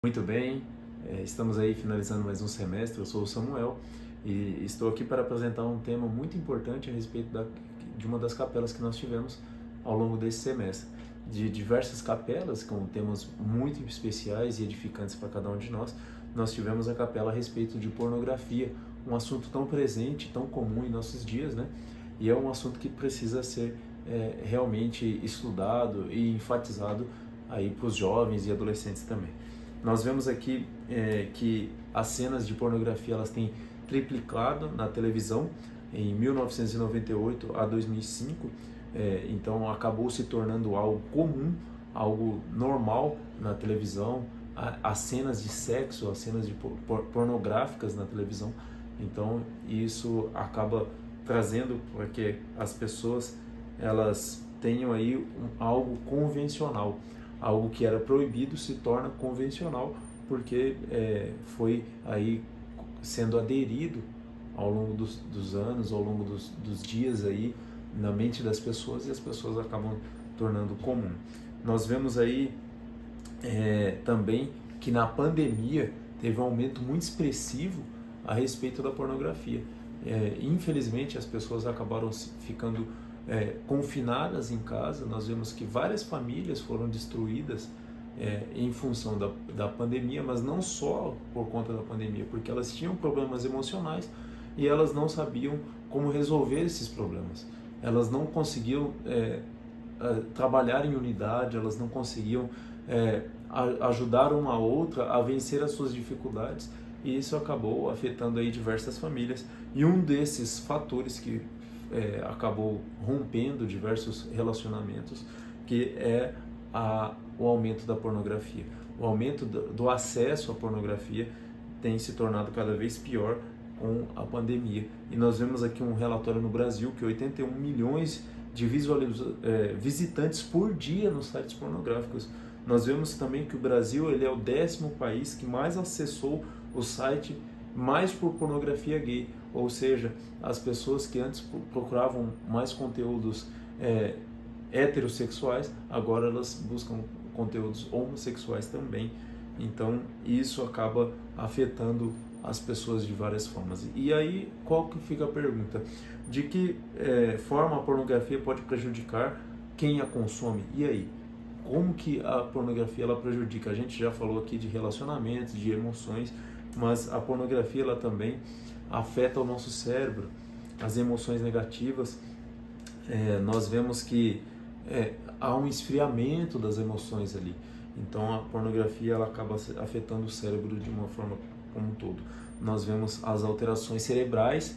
Muito bem, estamos aí finalizando mais um semestre. Eu sou o Samuel e estou aqui para apresentar um tema muito importante a respeito de uma das capelas que nós tivemos ao longo desse semestre. De diversas capelas com temas muito especiais e edificantes para cada um de nós tivemos a capela a respeito de pornografia, um assunto tão presente, tão comum em nossos dias, né? E é um assunto que precisa ser realmente estudado e enfatizado aí para os jovens e adolescentes também. Nós vemos aqui que as cenas de pornografia elas têm triplicado na televisão em 1998 a 2005, então acabou se tornando algo comum, algo normal na televisão, as cenas de sexo, as cenas de pornográficas na televisão. Então isso acaba trazendo para que as pessoas elas tenham aí algo convencional. Algo que era proibido se torna convencional porque foi aí sendo aderido ao longo dos anos, ao longo dos dias aí na mente das pessoas, e as pessoas acabam tornando comum. Nós vemos aí também que na pandemia teve um aumento muito expressivo a respeito da pornografia. Infelizmente as pessoas acabaram ficando confinadas em casa. Nós vemos que várias famílias foram destruídas em função da pandemia, mas não só por conta da pandemia, porque elas tinham problemas emocionais e elas não sabiam como resolver esses problemas. Elas não conseguiam trabalhar em unidade, elas não conseguiam ajudar uma a outra a vencer as suas dificuldades, e isso acabou afetando aí diversas famílias. E um desses fatores que acabou rompendo diversos relacionamentos, que é o aumento da pornografia. O aumento do acesso à pornografia tem se tornado cada vez pior com a pandemia. E nós vemos aqui um relatório no Brasil que 81 milhões de visitantes por dia nos sites pornográficos. Nós vemos também que o Brasil ele é o 10º país que mais acessou o site mais por pornografia gay, ou seja, as pessoas que antes procuravam mais conteúdos heterossexuais, agora elas buscam conteúdos homossexuais também. Então isso acaba afetando as pessoas de várias formas. E aí qual que fica a pergunta? De que forma a pornografia pode prejudicar quem a consome? E aí? Como que a pornografia ela prejudica? A gente já falou aqui de relacionamentos, de emoções, mas a pornografia ela também afeta o nosso cérebro, as emoções negativas. Nós vemos que há um esfriamento das emoções ali. Então a pornografia ela acaba afetando o cérebro de uma forma como um todo. Nós vemos as alterações cerebrais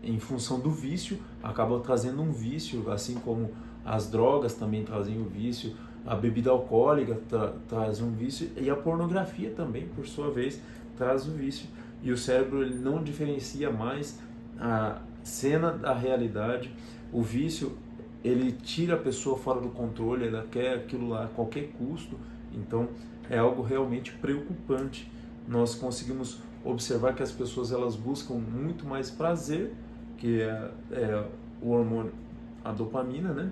em função do vício, acaba trazendo um vício, assim como as drogas também trazem o vício, a bebida alcoólica traz um vício, e a pornografia também, por sua vez, traz o vício. E o cérebro ele não diferencia mais a cena da realidade. O vício ele tira a pessoa fora do controle, ela quer aquilo lá a qualquer custo. Então é algo realmente preocupante. Nós conseguimos observar que as pessoas elas buscam muito mais prazer, que é o hormônio, a dopamina, né?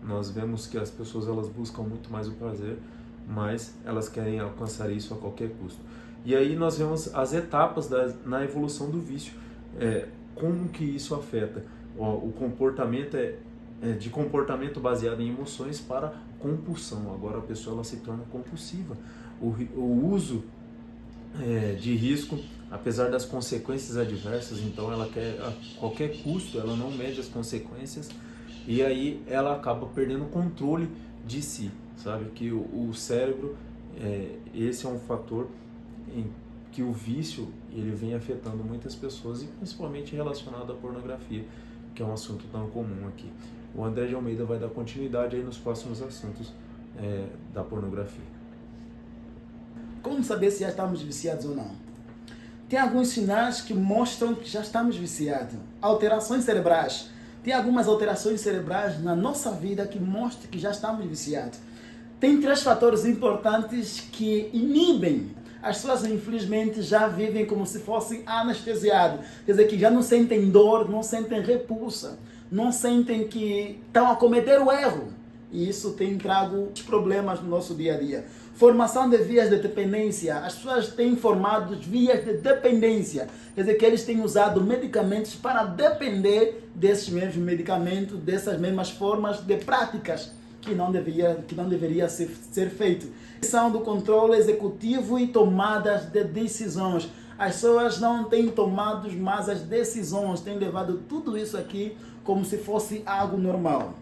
Nós vemos que as pessoas elas buscam muito mais o prazer, mas elas querem alcançar isso a qualquer custo. E aí nós vemos as etapas na evolução do vício, como que isso afeta. O comportamento de comportamento baseado em emoções para compulsão. Agora a pessoa ela se torna compulsiva. O uso de risco, apesar das consequências adversas, então ela quer a qualquer custo, ela não mede as consequências, e aí ela acaba perdendo o controle de si, sabe? Que o cérebro, esse é um fator em que o vício ele vem afetando muitas pessoas, e principalmente relacionado à pornografia, que é um assunto tão comum aqui. O André de Almeida vai dar continuidade aí nos próximos assuntos da pornografia. Como saber se já estamos viciados ou não? Tem alguns sinais que mostram que já estamos viciados. Alterações cerebrais. Tem algumas alterações cerebrais na nossa vida que mostram que já estamos viciados. Tem 3 fatores importantes que inibem. As pessoas, infelizmente, já vivem como se fossem anestesiados. Quer dizer, que já não sentem dor, não sentem repulsa, não sentem que estão a cometer o erro. e isso tem trago problemas no nosso dia a dia. Formação de vias de dependência. As pessoas têm formado vias de dependência. Quer dizer, que eles têm usado medicamentos para depender desses mesmos medicamentos, dessas mesmas formas de práticas que não deveria ser feito. São do controle executivo e tomadas de decisões. As pessoas não têm tomado mais as decisões, têm levado tudo isso aqui como se fosse algo normal.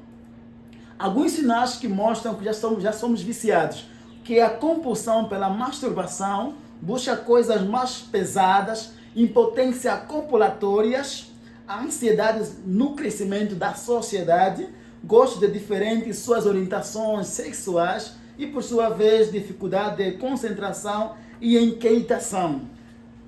Alguns sinais que mostram que já somos viciados, que é a compulsão pela masturbação, busca coisas mais pesadas, impotência copulatórias, a ansiedade no crescimento da sociedade, gosto de diferentes suas orientações sexuais e, por sua vez, dificuldade de concentração e inquietação.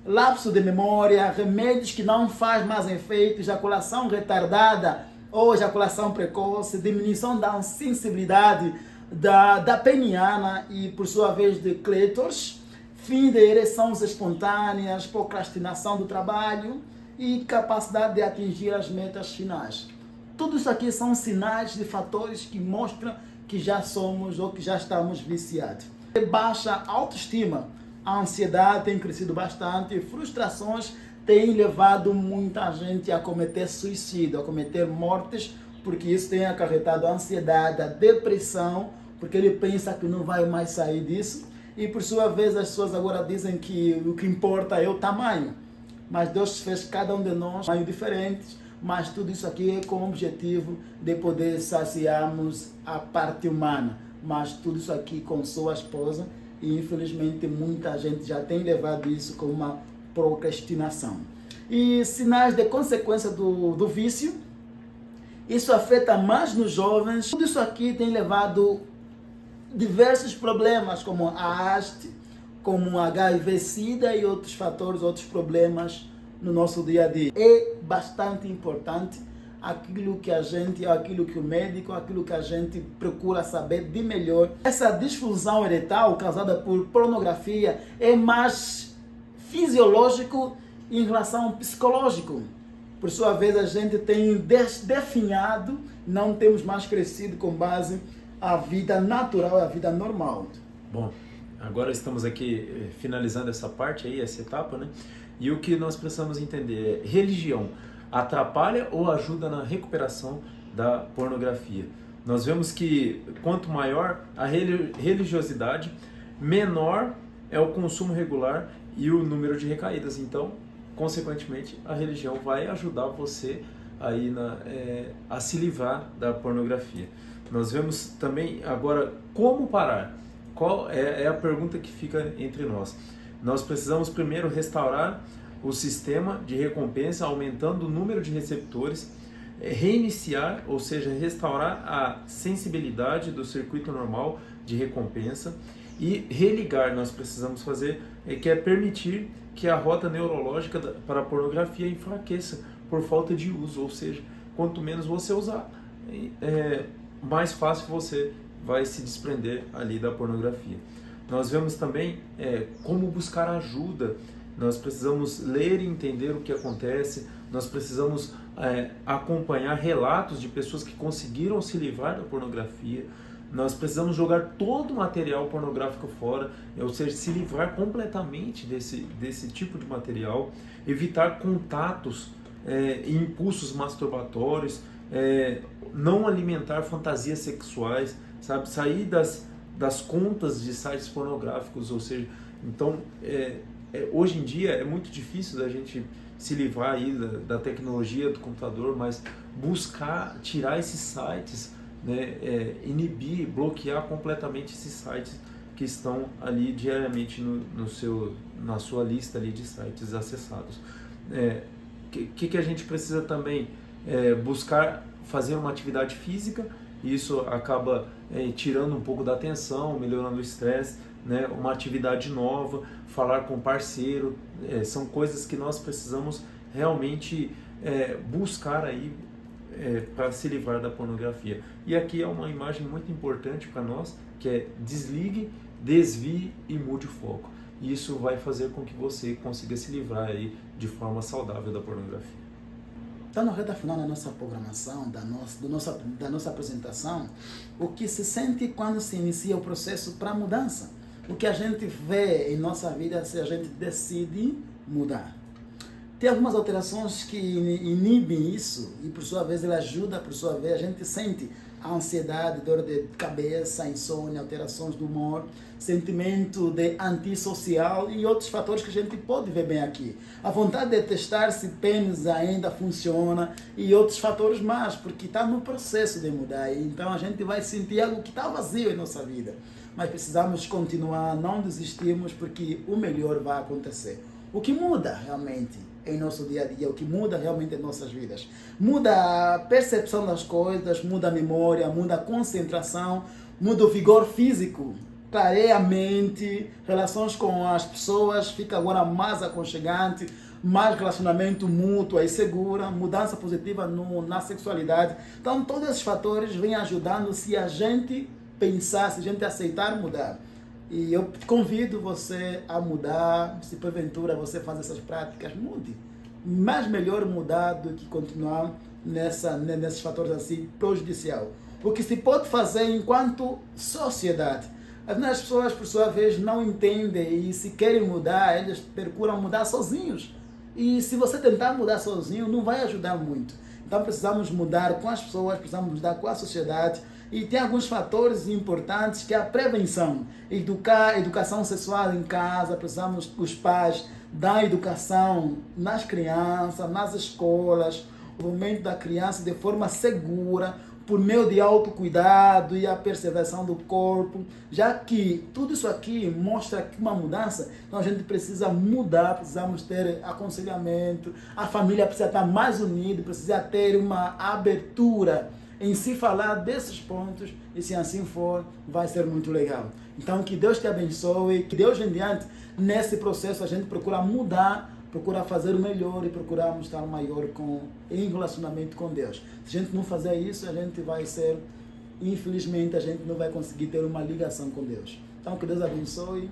Lapso de memória, remédios que não fazem mais efeito, ejaculação retardada ou ejaculação precoce, diminuição da sensibilidade da peniana e, por sua vez, de clítoris, fim de ereções espontâneas, procrastinação do trabalho e capacidade de atingir as metas finais. Tudo isso aqui são sinais de fatores que mostram que já somos ou que já estamos viciados. Baixa autoestima, a ansiedade tem crescido bastante, frustrações têm levado muita gente a cometer suicídio, a cometer mortes, porque isso tem acarretado a ansiedade, a depressão, porque ele pensa que não vai mais sair disso. E por sua vez as pessoas agora dizem que o que importa é o tamanho. Mas Deus fez cada um de nós tamanhos diferentes, mas tudo isso aqui é com o objetivo de poder saciarmos a parte humana. Mas tudo isso aqui com sua esposa, e infelizmente muita gente já tem levado isso como uma procrastinação. E sinais de consequência do vício, isso afeta mais nos jovens. Tudo isso aqui tem levado diversos problemas, como a haste, como HIV-Sida e outros fatores, outros problemas no nosso dia a dia. É bastante importante aquilo que o médico, aquilo que a gente procura saber de melhor. Essa disfunção eretal causada por pornografia é mais fisiológico em relação ao psicológico. Por sua vez, a gente tem definhado, não temos mais crescido com base a vida natural, a vida normal. Bom, agora estamos aqui finalizando essa parte aí, essa etapa, né? E o que nós precisamos entender é: religião atrapalha ou ajuda na recuperação da pornografia? Nós vemos que quanto maior a religiosidade, menor é o consumo regular e o número de recaídas. Então, consequentemente, a religião vai ajudar você aí a se livrar da pornografia. Nós vemos também agora como parar. Qual é a pergunta que fica entre nós? Nós precisamos primeiro restaurar o sistema de recompensa, aumentando o número de receptores, reiniciar, ou seja, restaurar a sensibilidade do circuito normal de recompensa e religar. Nós precisamos fazer, que é permitir que a rota neurológica para a pornografia enfraqueça por falta de uso, ou seja, quanto menos você usar, mais fácil você vai se desprender ali da pornografia. Nós vemos também como buscar ajuda. Nós precisamos ler e entender o que acontece, nós precisamos acompanhar relatos de pessoas que conseguiram se livrar da pornografia, nós precisamos jogar todo o material pornográfico fora, ou seja, se livrar completamente desse tipo de material, evitar contatos e impulsos masturbatórios, não alimentar fantasias sexuais, sabe? Sair das contas de sites pornográficos, ou seja, então hoje em dia é muito difícil da gente se livrar aí da tecnologia do computador, mas buscar tirar esses sites, né, inibir, bloquear completamente esses sites que estão ali diariamente na sua lista ali de sites acessados. Que a gente precisa também buscar fazer uma atividade física. Isso acaba tirando um pouco da atenção, melhorando o estresse, né? Uma atividade nova, falar com o parceiro, são coisas que nós precisamos realmente buscar aí para se livrar da pornografia. E aqui é uma imagem muito importante para nós, que é: desligue, desvie e mude o foco. Isso vai fazer com que você consiga se livrar aí de forma saudável da pornografia. Está na reta final da nossa programação, da nossa apresentação, o que se sente quando se inicia o processo para a mudança. O que a gente vê em nossa vida se a gente decide mudar. Tem algumas alterações que inibem isso e, por sua vez, ele ajuda, por sua vez, a gente sente a ansiedade, dor de cabeça, insônia, alterações do humor, sentimento de antissocial e outros fatores que a gente pode ver bem aqui. A vontade de testar se pênis ainda funciona e outros fatores mais, porque está no processo de mudar. Então a gente vai sentir algo que está vazio em nossa vida. Mas precisamos continuar, não desistirmos, porque o melhor vai acontecer. O que muda realmente em nosso dia a dia, o que muda realmente em nossas vidas. Muda a percepção das coisas, muda a memória, muda a concentração, muda o vigor físico, clareia a mente, relações com as pessoas fica agora mais aconchegante, mais relacionamento mútuo e segura, mudança positiva na sexualidade. Então todos esses fatores vêm ajudando se a gente pensar, se a gente aceitar mudar. E eu convido você a mudar, se porventura você faz essas práticas, mude. Mas melhor mudar do que continuar nesses fatores assim prejudicial. O que se pode fazer enquanto sociedade. As pessoas, por sua vez, não entendem e se querem mudar, eles procuram mudar sozinhos. E se você tentar mudar sozinho, não vai ajudar muito. Então precisamos mudar com as pessoas, precisamos mudar com a sociedade. E tem alguns fatores importantes que é a prevenção. Educação sexual em casa, precisamos os pais dar educação nas crianças, nas escolas, o momento da criança de forma segura, por meio de autocuidado e a preservação do corpo, já que tudo isso aqui mostra que uma mudança, então a gente precisa mudar, precisamos ter aconselhamento, a família precisa estar mais unida, precisa ter uma abertura em se falar desses pontos, e se assim for, vai ser muito legal. Então, que Deus te abençoe, que Deus em diante, nesse processo, a gente procura mudar, procura fazer o melhor e procurar estar maior em relacionamento com Deus. Se a gente não fazer isso, a gente vai ser, infelizmente, a gente não vai conseguir ter uma ligação com Deus. Então, que Deus abençoe.